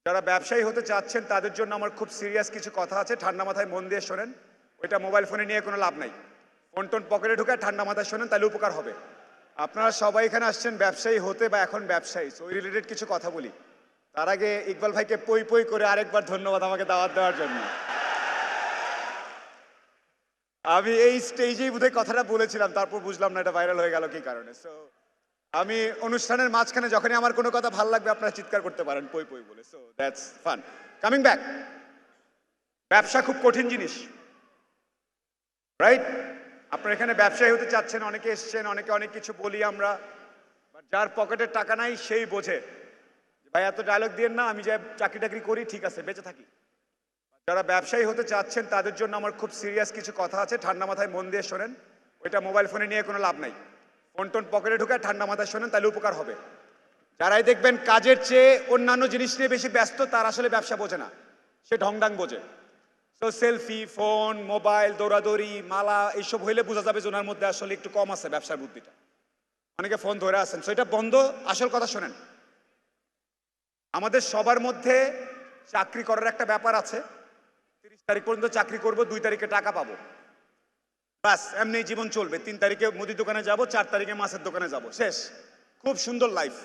যারা ব্যবসায়ী হতে চাচ্ছেন তাদের জন্য আমার খুব সিরিয়াস কিছু কথা আছে, ঠান্ডা মাথায় মন দিয়ে শোনেন। ওইটা মোবাইল ফোনে নিয়ে কোনো লাভ নাই। ফোন টোন পকেটে ঢুকে ঠান্ডা মাথায় শোনেন, তাহলে উপকার হবে। আপনারা সবাই এখানে আসছেন ব্যবসায়ী হতে বা এখন ব্যবসায়ী, ওই রিলেটেড কিছু কথা বলি। তার আগে ইকবাল ভাইকে পই পই করে আরেকবার ধন্যবাদ আমাকে দাওয়াত দেওয়ার জন্য। আমি এই স্টেজেই বোধহয় কথাটা বলেছিলাম, তারপর বুঝলাম না এটা ভাইরাল হয়ে গেল কি কারণে। সো আমি অনুষ্ঠানের মাঝখানে যখনই আমার কোনো কথা ভালো লাগবে আপনারা চিৎকার করতে পারেন পই পই বলে। So that's fun. Coming back, ব্যবসা খুব কঠিন জিনিস, রাইট? আপনারা এখানে ব্যবসায়ী হতে চাচ্ছেন, অনেকে এসছেন, অনেকে অনেক কিছু বলি আমরা, যার পকেটের টাকা নাই সেই বোঝে। ভাই এত ডায়লগ দিয়েন না, আমি যে চাকরি টাকরি করি ঠিক আছে, বেঁচে থাকি। যারা ব্যবসায়ী হতে চাচ্ছেন তাদের জন্য আমার খুব সিরিয়াস কিছু কথা আছে, ঠান্ডা মাথায় মন দিয়ে শোনেন। ওইটা মোবাইল ফোনে নিয়ে কোনো লাভ নাই। ফোন টোন পকেটে ঢুকে ঠান্ডা মাথায় শোনেন, তাহলে উপকার হবে। যারাই দেখবেন কাজের চেয়ে অন্যান্য জিনিস নিয়ে বেশি ব্যস্ত, তার আসলে ব্যবসা বোঝে না, সে ঢংডাং বোঝে। তো সেলফি, ফোন, মোবাইল, দৌড়াদৌড়ি, মালা এইসব হইলে বোঝা যাবে যে ওনার মধ্যে আসলে একটু কম আছে ব্যবসার বুদ্ধিটা। অনেকে ফোন ধরে আছেন, সো এটা বন্ধ। আসল কথা শোনেন, আমাদের সবার মধ্যে চাকরি করার একটা ব্যাপার আছে। 30 তারিখ পর্যন্ত চাকরি করব, 2 তারিখে টাকা পাবো, বাস এমনি জীবন চলবে। 3 তারিখে মুদি দোকানে যাব, 4 তারিখে মাছের দোকানে যাব, শেষ। খুব সুন্দর লাইফ।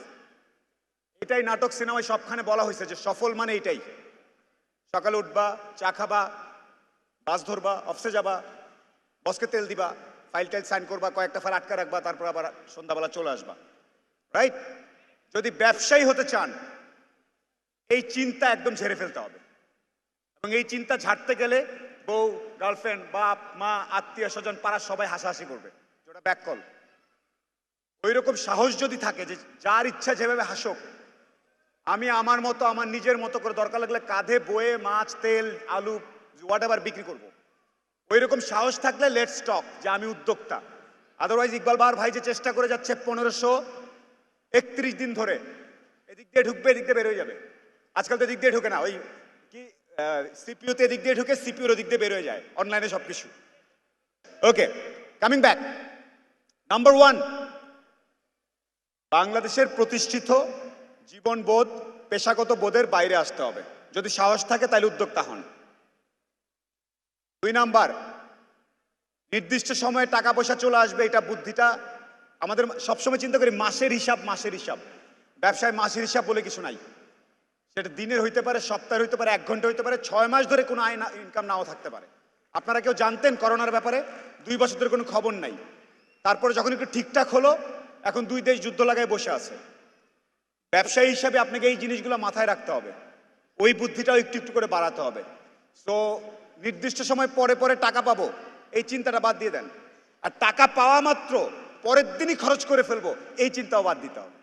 এটাই নাটক সিনেমায় সবখানে বলা হয়েছে যে সফল মানে এটাই। সকালে উঠবা, চা খাবা, বাস ধরবা, অফিসে যাবা, বসকে তেল দিবা, ফাইল টাইল সাইন করবা, কয়েকটা ফাইল আটকা রাখবা, তারপর আবার সন্ধ্যাবেলা চলে আসবা, রাইট? যদি ব্যবসায়ী হতে চান, এই চিন্তা একদম ঝেড়ে ফেলতে হবে। এবং এই চিন্তা ঝাড়তে গেলে বউ, গার্লফ্রেন্ড, বাপ মা, আত্মীয় স্বজন, পাড়ার সবাই হাসাহাসি করবে, যেটা ব্যাককল। ওই রকম সাহস যদি থাকে যে যার ইচ্ছা যেভাবে হাসুক, আমি আমার মতো, আমার নিজের মতো করে দরকার লাগলে কাঁধে বয়ে মাছ, তেল, আলু, হোয়াট এভার বিক্রি করব। ওই রকম সাহস থাকলে লেটস টক যে আমি উদ্যোক্তা। আদারওয়াইজ ইকবাল বার ভাই যে চেষ্টা করে যাচ্ছে 1531 দিন ধরে, এদিক দিয়ে ঢুকবে, এদিক দিয়ে বের হয়ে যাবে। আজকাল তো এদিক দিয়ে ঢুকে না, ওই কি সিপিইউতে এদিক দিয়ে ঢুকে, সিপিইউর ওদিক দিয়ে বের হয়ে যায়, অনলাইনে সবকিছু। ওকে, কামিং ব্যাক। নাম্বার 1, বাংলাদেশের প্রতিষ্ঠিত জীবনবোধ, পেশাগত বোধের বাইরে আসতে হবে। যদি সাহস থাকে তাহলে উদ্যোক্তা হন। 2 নাম্বার, নির্দিষ্ট সময়ে টাকা পয়সা চলে আসবে, এটা বুদ্ধিটা আমাদের সবসময় চিন্তা করি মাসের হিসাব, মাসের হিসাব। ব্যবসায় মাসের হিসাব বলে কিছু নাই। সেটা দিনের হইতে পারে, সপ্তাহের হইতে পারে, 1 ঘন্টা হইতে পারে, 6 মাস ধরে কোনো আয় ইনকাম নাও থাকতে পারে। আপনারা কেউ জানতেন করোনার ব্যাপারে? 2 বছর ধরে কোনো খবর নাই। তারপরে যখন একটু ঠিকঠাক হলো, এখন 2 দেশ যুদ্ধ লাগায় বসে আছে। ব্যবসায়ী হিসাবে আপনাকে এই জিনিসগুলো মাথায় রাখতে হবে, ওই বুদ্ধিটাও একটু একটু করে বাড়াতে হবে। সো নির্দিষ্ট সময় পরে পরে টাকা পাবো, এই চিন্তাটা বাদ দিয়ে দেন। আর টাকা পাওয়া মাত্র পরের দিনই খরচ করে ফেলবো, এই চিন্তাও বাদ দিতে হবে।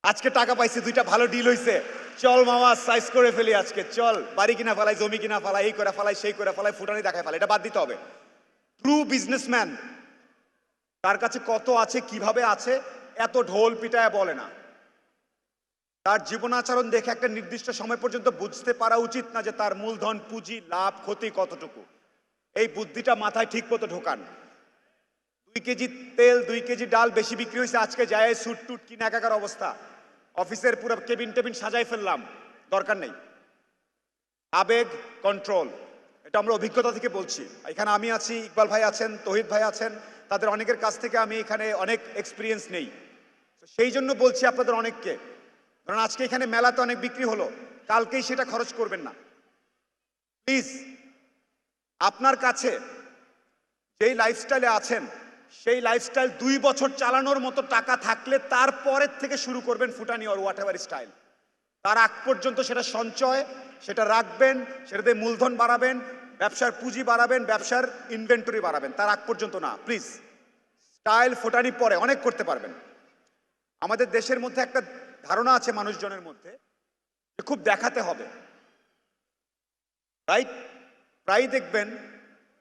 আজকে টাকা পাইছি, 2টা ভালো ডিল হয়েছে, চল মামা সাইজ করে ফেলি আজকে, চল বাড়ি কিনা ফেলাই, জমি কিনা ফেলাই, এই করে ফেলাই, সেই করে ফেলাই, ফুটানি দেখায় ফেলাই, এটা বাদ দিতে হবে। ট্রু বিজনেসম্যান তার কাছে কত আছে, কিভাবে আছে, এত ঢোল পিটায় বলে না। তার জীবনাচরণ দেখে একটা নির্দিষ্ট সময় পর্যন্ত বুঝতে পারা উচিত না যে তার মূলধন, পুঁজি, লাভ, ক্ষতি কতটুকু। এই বুদ্ধিটা মাথায় ঠিক মতো ঢোকান। 2 কেজি তেল, 2 কেজি ডাল বেশি বিক্রি হয়েছে, আজকে যায় স্যুট টুট কিনে একাকার অবস্থা, অফিসের পুরো কেবিন টেবিন সাজাই ফেললাম, দরকার নেই। আবেগ কন্ট্রোল, এটা আমরা অভিজ্ঞতা থেকে বলছি। এখানে আমি আছি, ইকবাল ভাই আছেন, তৌহিদ ভাই আছেন, তাদের অনেকের কাছ থেকে আমি এখানে অনেক এক্সপিরিয়েন্স নেই। সেই জন্য বলছি আপনাদের অনেককে, কারণ আজকে এখানে মেলাতে অনেক বিক্রি হলো, কালকেই সেটা খরচ করবেন না প্লিজ। আপনার কাছে যেই লাইফস্টাইলে আছেন, সেই লাইফস্টাইল 2 বছর চালানোর মতো টাকা থাকলে তারপরের থেকে শুরু করবেন ফুটানি অর হোয়াট এভার স্টাইল। তার আগ পর্যন্ত সেটা সঞ্চয়, সেটা রাখবেন, সেটাতে মূলধন বাড়াবেন, ব্যবসার পুঁজি বাড়াবেন, ব্যবসার ইনভেন্টরি বাড়াবেন, তার আগ পর্যন্ত না প্লিজ। স্টাইল ফুটানি পরে অনেক করতে পারবেন। আমাদের দেশের মধ্যে একটা ধারণা আছে মানুষজনের মধ্যে যে খুব দেখাতে হবে, রাইট? প্রায় দেখবেন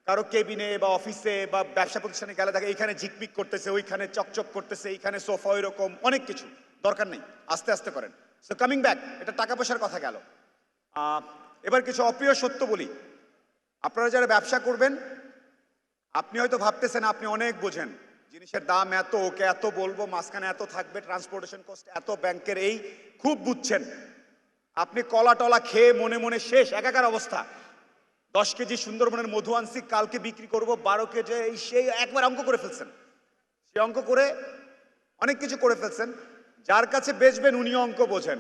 কারো কেবিনে বা অফিসে বা ব্যবসা প্রতিষ্ঠানে গেলে থাকে এইখানে ঝিকমিক করতেছে, ওইখানে চকচক করতেছে, এইখানে সোফা, ওই রকম অনেক কিছু। দরকার নেই, আস্তে আস্তে করেন। সো কামিং ব্যাক, এটা টাকা পয়সার কথা গেল। এবার কিছু অপ্রিয় সত্য বলি। আপনারা যারা ব্যবসা করবেন, আপনি হয়তো ভাবতেছেন আপনি অনেক বোঝেন, জিনিসের দাম এত, ওকে এত বলবো, মাঝখানে এত থাকবে, ট্রান্সপোর্টেশন কস্ট এত, ব্যাংকের এই, খুব বুঝছেন। আপনি কলা টলা খেয়ে মনে মনে শেষ, একাকার অবস্থা। 10 কেজি সুন্দরবনের মধু আনছি, কালকে বিক্রি করব 12 কেজি, সেই একবার অঙ্ক করে ফেলছেন। সে অঙ্ক করে অনেক কিছু করে ফেলছেন। যার কাছে বেচবেন উনি অঙ্ক বোঝেন।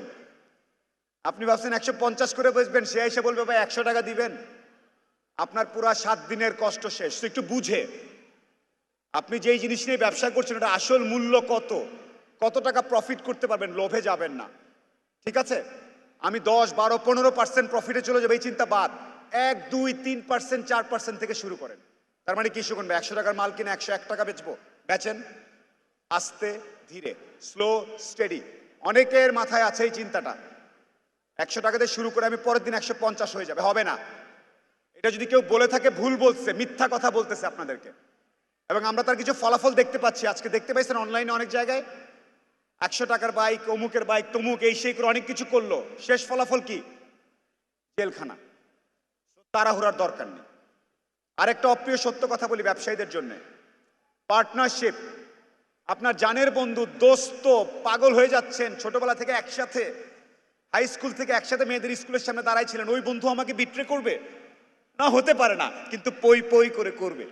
আপনি ভাবছেন 150 করে বেচবেন, সে এসে বলবে ভাই 100 টাকা দিবেন। আপনার পুরা 7 দিনের কষ্ট শেষ। তো একটু বুঝে আপনি যেই জিনিস নিয়ে ব্যবসা করছেন ওটা আসল মূল্য কত, কত টাকা প্রফিট করতে পারবেন, লোভে যাবেন না। ঠিক আছে, আমি 10, 12, 15% প্রফিটে চলে যাবে এই চিন্তা বাদ। 1, 2, 3%, 4% থেকে শুরু করেন। তার মানে কি শুনুন, 100 টাকার মাল কিনে 101 টাকা বেচবো, বেচেন আস্তে ধীরে, স্লো স্টেডি। অনেকের মাথায় আছে এই চিন্তাটা, 100 টাকাতে শুরু করে আমি পরের দিন 150 হয়ে যাবে, হবে না। এটা যদি কেউ বলে থাকে ভুল বলছে, মিথ্যা কথা বলতেছে আপনাদেরকে। এবং আমরা তার কিছু ফলাফল দেখতে পাচ্ছি, আজকে দেখতে পাইছেন অনলাইনে অনেক জায়গায় 100 টাকার বাইক, অমুকের বাইক, তমুক এই সেই করে অনেক কিছু করলো, শেষ ফলাফল কি? জেলখানা। তাড়াহুড়ার দরকার নেই। আরেকটা অপ্রিয় সত্য কথা বলি ব্যবসায়ীদের জন্য, পার্টনারশিপ। আপনার জানের বন্ধু, দোস্ত, পাগল হয়ে যাচ্ছেন, ছোটবেলা থেকে একসাথে, হাই স্কুল থেকে একসাথে মেয়েদের স্কুলের সামনে দাঁড়াইছিলেন, ওই বন্ধু আমাকে বিট্রে করবে না? হতে পারে না, কিন্তু পই পই করে করবে।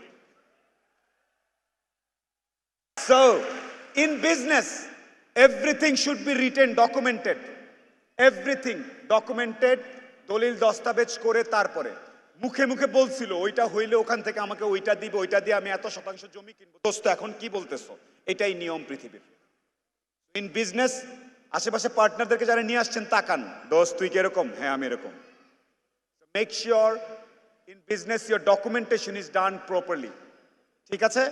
So, in business, everything should be written, documented. Everything documented, দলিল দস্তাবেজ করে তারপরে। মুখে মুখে বলছিল ওইটা হইলে ওখান থেকে আমাকে ওইটা দিবে, ওইটা দিয়ে আমি এত শতাংশ জমি কিনবো। দোস্ত এখন কি বলতেছো? এটাই নিয়ম পৃথিবীর। ইন বিজনেস, আশেপাশে পার্টনারদেরকে যারা নিয়ে আসছেন তাকান, দোস্ত তুই কিরকম? হ্যাঁ আমি এরকম। Make sure in business your documentation is done properly. ঠিক আছে,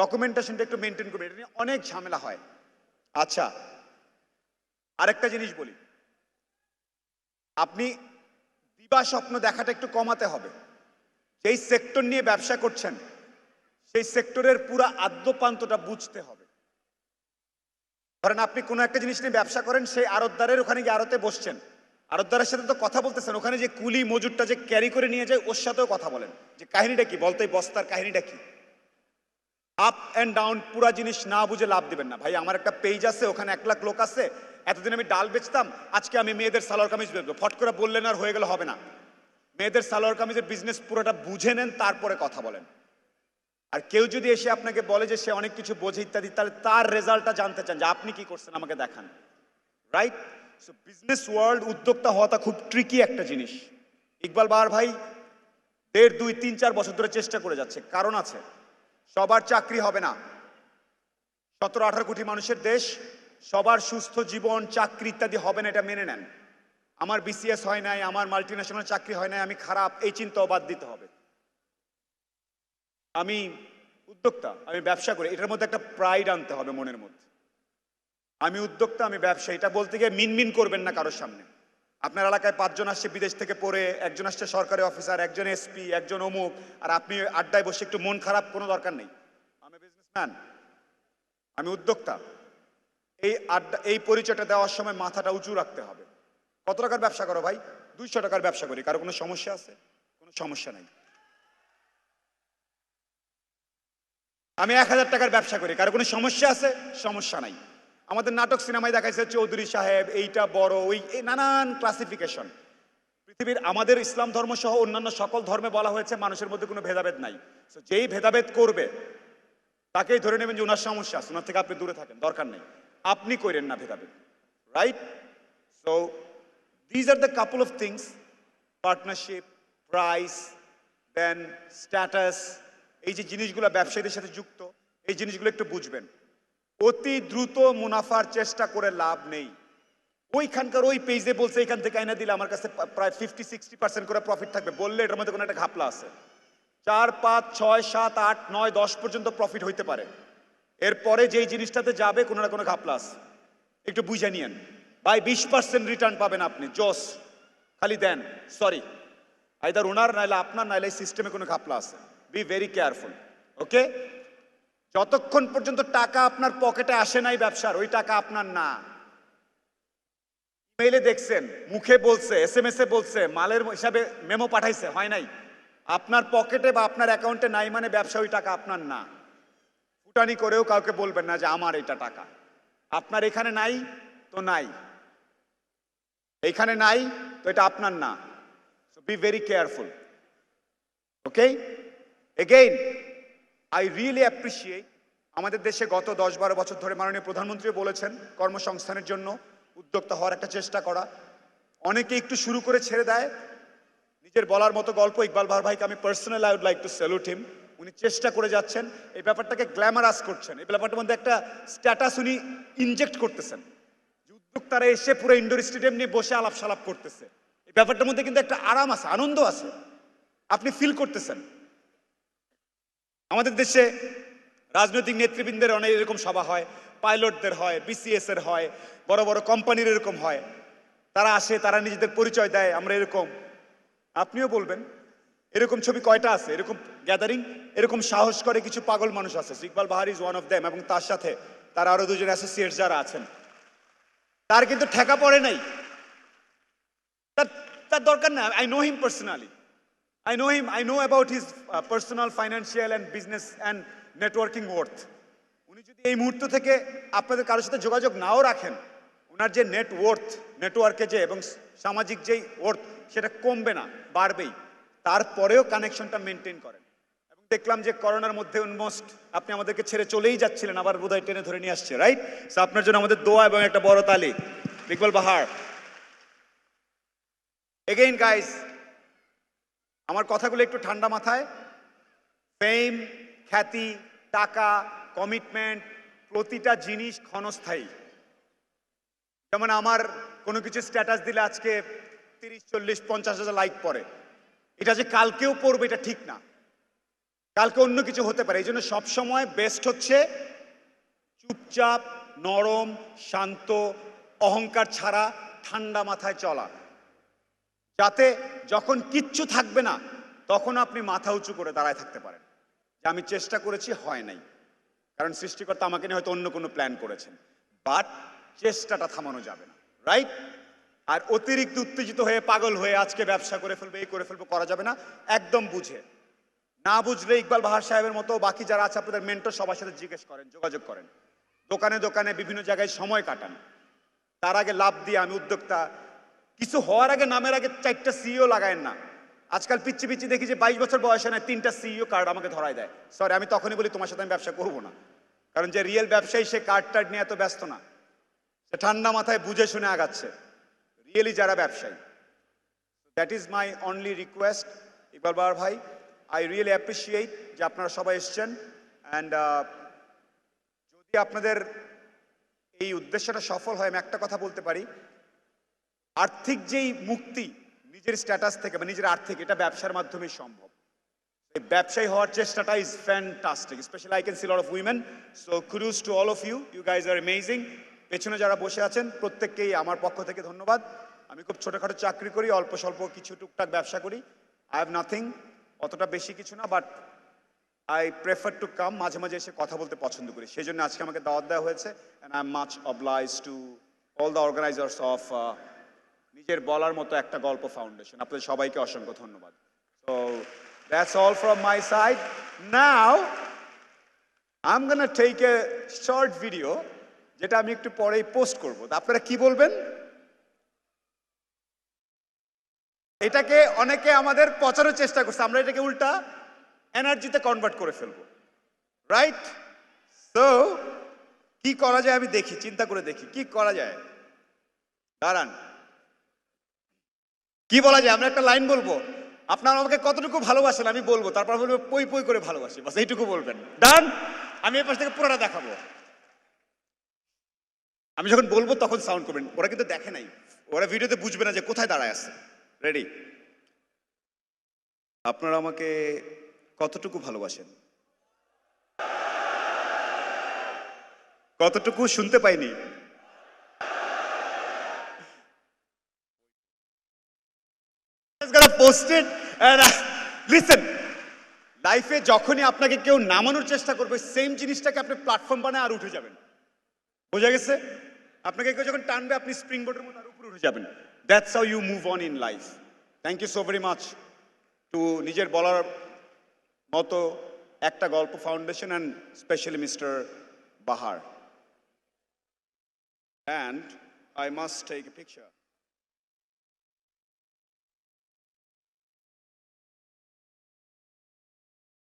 ডকুমেন্টেশনটা একটু মেনটেন করবেন, এটা নিয়ে অনেক ঝামেলা হয়। আচ্ছা, আরেকটা জিনিস বলি, আপনি দিবা স্বপ্ন দেখাটা একটু কমাতে হবে। যেই সেক্টর নিয়ে ব্যবসা করছেন সেই সেক্টরের পুরা আদ্যপান্তটা বুঝতে হবে। ধরেন আপনি কোনো একটা জিনিস নিয়ে ব্যবসা করেন, সেই আড়তদারের ওখানে গিয়ে আড়তে বসছেন, আড়তদারের সাথে তো কথা বলতেছেন, ওখানে যে কুলি মজুরটা যে ক্যারি করে নিয়ে যায় ওর সাথেও কথা বলেন, যে কাহিনীটা কি, বলতে বস্তার কাহিনীটা কি। আপ অ্যান্ড ডাউন পুরা জিনিস না বুঝে লাভ দিবেন না। ভাই আমার একটা পেজ আছে, ওখানে 1 লাখ লোক আছে, এতদিন আমি ডাল বেচতাম, আজকে আমি মেয়েদের সালোয়ার কামিজ বেচবো, ফট করে বললেন আর হয়ে গেলে হবে না। মেয়েদের সালোয়ার কামিজের বিজনেস পুরোটা বুঝে নেন, তারপরে কথা বলেন। আর কেউ যদি এসে আপনাকে বলে যে সে অনেক কিছু বোঝে ইত্যাদি, তাহলে তার রেজাল্টটা জানতে চান যে আপনি কি করছেন আমাকে দেখান। রাইট? সো বিজনেস ওয়ার্ল্ড, উদ্যোক্তা হওয়াটা খুব ট্রিকি একটা জিনিস। ইকবাল বাহার ভাই 1.5, 2, 3, 4 বছর ধরে চেষ্টা করে যাচ্ছে, কারণ আছে। সবার চাকরি হবে না, 17-18 কোটি মানুষের দেশ, সবার সুস্থ জীবন, চাকরি ইত্যাদি হবে না, এটা মেনে নেন। আমার বিসিএস হয় নাই, আমার মাল্টিন্যাশনাল চাকরি হয় নাই, আমি খারাপ, এই চিন্তাও বাদ দিতে হবে। আমি উদ্যোক্তা, আমি ব্যবসা করি, এটার মধ্যে একটা প্রাইড আনতে হবে মনের মধ্যে। আমি উদ্যোক্তা, আমি ব্যবসা, এটা বলতে গিয়ে মিনমিন করবেন না কারোর সামনে। আপনার এলাকায় 5 জন আসছে বিদেশ থেকে পড়ে, একজন আসছে সরকারি অফিসার, একজন এসপি, একজন অমুক, আর আপনি আড্ডায় বসে একটু মন খারাপ, কোনো দরকার নেই। আমি বিজনেসম্যান, আমি উদ্যোক্তা, এই আড্ডা, এই পরিচয়টা দেওয়ার সময় মাথাটা উঁচু রাখতে হবে। কত টাকার ব্যবসা করো ভাই? 200 টাকার ব্যবসা করি, কারো কোনো সমস্যা আছে? কোনো সমস্যা নেই। আমি 1000 টাকার ব্যবসা করি, কারো কোনো সমস্যা আছে? সমস্যা নাই। আমাদের নাটক সিনেমায় দেখাইছে চৌধুরী সাহেব, এইটা বড়, ওই নানান ক্লাসিফিকেশন। পৃথিবীর আমাদের ইসলাম ধর্ম সহ অন্যান্য সকল ধর্মে বলা হয়েছে মানুষের মধ্যে কোনো ভেদাভেদ নাই। যেই ভেদাভেদ করবে তাকেই ধরে নেবেন যে ওনার সমস্যা আছে, ওনার থেকে আপনি দূরে থাকেন, দরকার নেই। আপনি করেন না ভেদাভেদ, right? So these are the couple of things, partnership, price, then status, এই যে জিনিসগুলো ব্যবসায়ীদের সাথে যুক্ত, এই জিনিসগুলো একটু বুঝবেন। অতি দ্রুত মুনাফার চেষ্টা করে লাভ নেই। ওইখানকার ওই পেজে বলছে এখান থেকে আইনা দিলে আমার কাছে প্রায় 50-60% করে প্রফিট থাকবে, বললে এটার মধ্যে কোনো একটা ঘাপলা আছে। 4, 5, 6, 7, 8, 9, 10 পর্যন্ত প্রফিট হইতে পারে, এরপরে যেই জিনিসটাতে যাবে কোনো না কোনো ঘাপলা আছে, একটু বুঝে নিয়েন। ভাই 20% রিটার্ন পাবেন আপনি, জোস, খালি দেন। সরি, আইদার ওনার নাইলে আপনার নাইলে সিস্টেমে কোনো ঘাপলা আছে। বি ভেরি কেয়ারফুল, ওকে? যতক্ষণ পর্যন্ত টাকা আপনার পকেটে আসে নাই ব্যবসার, ওই টাকা আপনার না। মেইলে দেখছেন, মুখে বলছে, SMS এ বলছে, মালের হিসাবে মেমো পাঠাইছে, হয় নাই। আপনার পকেটে বা আপনার অ্যাকাউন্টে নাই মানে ব্যবসা, ওই টাকা আপনার না। ফুটানি করেও কাউকে বলবেন না যে আমার এটা টাকা, আপনার এখানে নাই তো নাই। এইখানে নাই তো এটা আপনার না। So be very careful. Okay, again I really appreciate আমাদের দেশে গত 10-12 বছর ধরে মাননীয় প্রধানমন্ত্রী বলেছেন কর্মসংস্থানের জন্য উদ্যোক্তা হওয়ার একটা চেষ্টা করা। অনেকে একটু শুরু করে ছেড়ে দেয়। নিজের বলার মতো গল্প ইকবাল বাহার ভাইকে আমি personal I would like to salute him. উনি চেষ্টা করে যাচ্ছেন, এই ব্যাপারটাকে গ্ল্যামারাস করছেন, এই ব্যাপারটার মধ্যে একটা স্ট্যাটাস উনি ইনজেক্ট করতেছেন। যে উদ্যোক্তারা এসে পুরো ইন্ডোর স্টেডিয়াম নিয়ে বসে আলাপ সালাপ করতেছে, এই ব্যাপারটার মধ্যে কিন্তু একটা আরাম আছে, আনন্দ আছে, আপনি ফিল করতেছেন। আমাদের দেশে রাজনৈতিক নেতৃবৃন্দের অনেক এরকম সভা হয়, পাইলটদের হয়, বিসিএস এর হয়, বড় বড় কোম্পানির এরকম হয়। তারা আসে, তারা নিজেদের পরিচয় দেয়, আমরা এরকম। আপনিও বলবেন এরকম ছবি কয়টা আছে, এরকম গ্যাদারিং, এরকম সাহস করে কিছু পাগল মানুষ আছে। ইকবাল বাহার ইজ ওয়ান অফ দেম, এবং তার সাথে তার আরো দুজন অ্যাসোসিয়েট যারা আছেন, তার কিন্তু ঠেকা পড়ে নাই। তার দরকার না। I know him personally, I know him. I know about his personal, financial and business and networking worth. উনি যদি এই মুহূর্ত থেকে আপনাদের কারোর সাথে যোগাযোগ নাও রাখেন, ওনার যে নেটওয়ার্কে যে এবং সামাজিক যেই ওয়ার্থ, সেটা কমবে না, বাড়বেই। তারপরেও কানেকশনটা মেনটেন করেন। এবং দেখলাম যে করোনার মধ্যে অলমোস্ট আপনি আমাদেরকে ছেড়ে চলেই যাচ্ছিলেন, আবার বোধহয় টেনে ধরে নিয়ে আসছে, রাইট? সো আপনার জন্য আমাদের দোয়া এবং একটা বড় তালি। ইকবাল বাহার, এগেইন গাইস, আমার কথাগুলো একটু ঠান্ডা মাথায়। ফেম, খ্যাতি, টাকা, কমিটমেন্ট, প্রতিটা জিনিস ক্ষণস্থায়ী। যেমন আমার কোনো কিছু স্ট্যাটাস দিলে আজকে 30, 40, 50 হাজার লাইক পড়ে, এটা যে কালকেও পড়বে এটা ঠিক না, কালকে অন্য কিছু হতে পারে। এই জন্য সবসময় বেস্ট হচ্ছে চুপচাপ, নরম, শান্ত, অহংকার ছাড়া ঠান্ডা মাথায় চলা, যাতে যখন কিচ্ছু থাকবে না তখন আপনি মাথা উঁচু করে দাঁড়ায় থাকতে পারেন যে আমি চেষ্টা করেছি, হয় নাই। কারণ সৃষ্টিকর্তা আমাকে নিয়ে হয়তো অন্য কোনো প্ল্যান করেছেন, বাট চেষ্টাটা থামানো যাবে না, রাইট? আর অতিরিক্ত উত্তেজিত হয়ে পাগল হয়ে আজকে ব্যবসা করে ফেলবে, এই করে ফেলবো, করা যাবে না। একদম বুঝে, না বুঝলে ইকবাল বাহার সাহেবের মতো বাকি যারা আছে আপনাদের মেন্টর, সবার সাথে জিজ্ঞেস করেন, যোগাযোগ করেন, দোকানে দোকানে বিভিন্ন জায়গায় সময় কাটান। তার আগে লাভ দিয়ে আমি উদ্যোক্তা, কিছু হওয়ার আগে নামের আগে 4টা সিইও লাগায়েন না। আজকাল পিচ্ছি পিচ্ছি দেখি যে 22 বছর বয়সে নয় 3টা সিইও কার্ড আমাকে ধরায় দেয়। সরি, আমি তখনই বলি তোমার সাথে আমি ব্যবসা করবো না। কারণ যে রিয়েল ব্যবসায়ী সে কার্ড টার্ড নিয়ে এত ব্যস্ত না, সে ঠান্ডা মাথায় বুঝে শুনে আগাচ্ছে, রিয়েলি যারা ব্যবসায়ী। That is my only request. Iqbal Bahar ভাই, আই রিয়েলি অ্যাপ্রিসিয়েট যে আপনারা সবাই এসছেন। অ্যান্ড যদি আপনাদের এই উদ্দেশ্যটা সফল হয়, আমি একটা কথা বলতে পারি, আর্থিক যেই মুক্তি নিজের স্ট্যাটাস থেকে বা নিজের আর্থিক, এটা ব্যবসার মাধ্যমেই সম্ভব। এই ব্যবসায়ী হওয়ার চেষ্টাটা is fantastic, specially I can see lot of women. So kudos to all of you, you guys are amazing. পেছনে যারা বসে আছেন প্রত্যেককেই আমার পক্ষ থেকে ধন্যবাদ। আমি খুব ছোটোখাটো চাকরি করি, অল্প স্বল্প কিছু টুকটাক ব্যবসা করি। আই হ্যাভ নাথিং, অতটা বেশি কিছু না, but I prefer to come, মাঝে মাঝে এসে কথা বলতে পছন্দ করি। সেই জন্য আজকে আমাকে দাওয়াত দেওয়া হয়েছে, and I am much oblige to all the organisers of নিজের বলার মতো একটা গল্প ফাউন্ডেশন। আপনাদের সবাইকে অসংখ্য ধন্যবাদ। So that's all from my side. Now I am gonna take a short video, যেটা আমি একটু পরেই পোস্ট করবো। আপনারা কি বলবেন? এটাকে অনেকে আমাদের পচানোর চেষ্টা করছে, আমরা এটাকে উল্টা এনার্জিতে কনভার্ট করে ফেলবো, রাইট? সো কি করা যায় আমি দেখি, চিন্তা করে দেখি কি করা যায়। দাঁড়ান, কি বলা যায়? আমরা একটা লাইন বলবো, আপনারা আমাকে কতটুকু ভালোবাসেন আমি বলবো, তারপর বলবো পই পই করে ভালোবাসি, বাস এইটুকু বলবেন। ডান? আমি এই পাশ থেকে পুরোটা দেখাবো। আমি যখন বলবো তখন সাউন্ড করবেন। ওরা কিন্তু দেখে নাই, ওরা ভিডিওতে বুঝবে না যে কোথায় দাঁড়ায় আছে। রেডি? আপনারা আমাকে কতটুকু ভালোবাসেন? কতটুকু শুনতে পাইনি। পোস্টেড লিসেন, লাইফে যখনই আপনাকে কেউ নামানোর চেষ্টা করবে, সেম জিনিসটাকে আপনি প্ল্যাটফর্ম বানায় আর উঠে যাবেন। বোঝা গেছে? আপনাকে কেউ যখন টানবে আপনি স্প্রিং বোর্ডের মতো আর উপরে উঠে যাবেন। That's how you move on in life. Thank you so very much to নিজের বলার মতো একটা গল্প foundation and specially mister Bahar. And I must take a picture.